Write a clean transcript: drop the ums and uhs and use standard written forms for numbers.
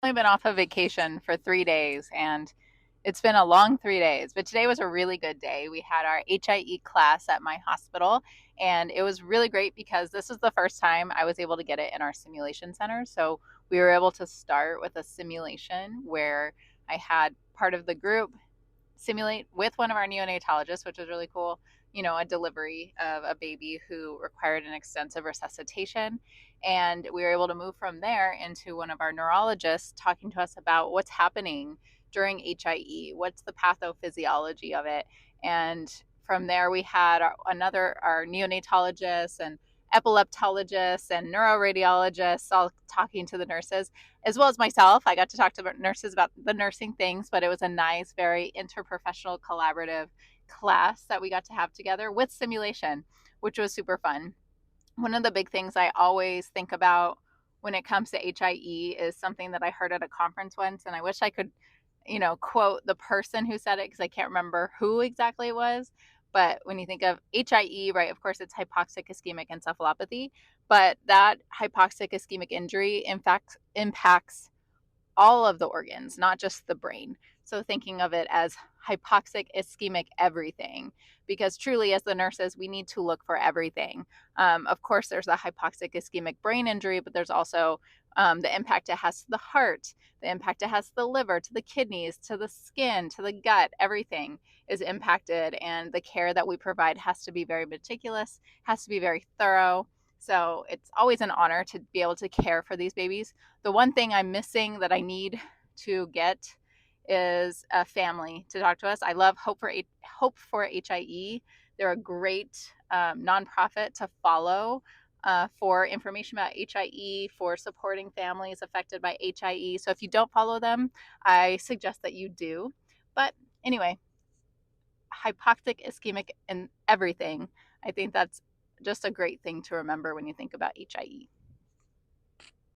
only been off of vacation for 3 days, and it's been a long 3 days, but today was a really good day. We had our HIE class at my hospital, and it was really great because this is the first time I was able to get it in our simulation center. So we were able to start with a simulation where I had part of the group simulate with one of our neonatologists, which was really cool, a delivery of a baby who required an extensive resuscitation. And we were able to move from there into one of our neurologists talking to us about what's happening during HIE, what's the pathophysiology of it. And from there, we had our neonatologist and epileptologists and neuroradiologists all talking to the nurses, as well as myself. I got to talk to nurses about the nursing things, but it was a nice, very interprofessional, collaborative class that we got to have together with simulation, which was super fun. One of the big things I always think about when it comes to HIE is something that I heard at a conference once, and I wish I could, quote the person who said it because I can't remember who exactly it was. But when you think of HIE, right, of course it's hypoxic ischemic encephalopathy, but that hypoxic ischemic injury, in fact, impacts all of the organs, not just the brain. So thinking of it as hypoxic ischemic everything, because truly, as the nurses, we need to look for everything. Of course, there's a hypoxic ischemic brain injury, but there's also the impact it has to the heart, the impact it has to the liver, to the kidneys, to the skin, to the gut. Everything is impacted, and the care that we provide has to be very meticulous, has to be very thorough. So it's always an honor to be able to care for these babies. The one thing I'm missing that I need to get is a family to talk to us. I love Hope for HIE. They're a great nonprofit to follow for information about HIE, for supporting families affected by HIE. So if you don't follow them, I suggest that you do. But anyway, hypoxic ischemic and everything. I think that's just a great thing to remember when you think about HIE.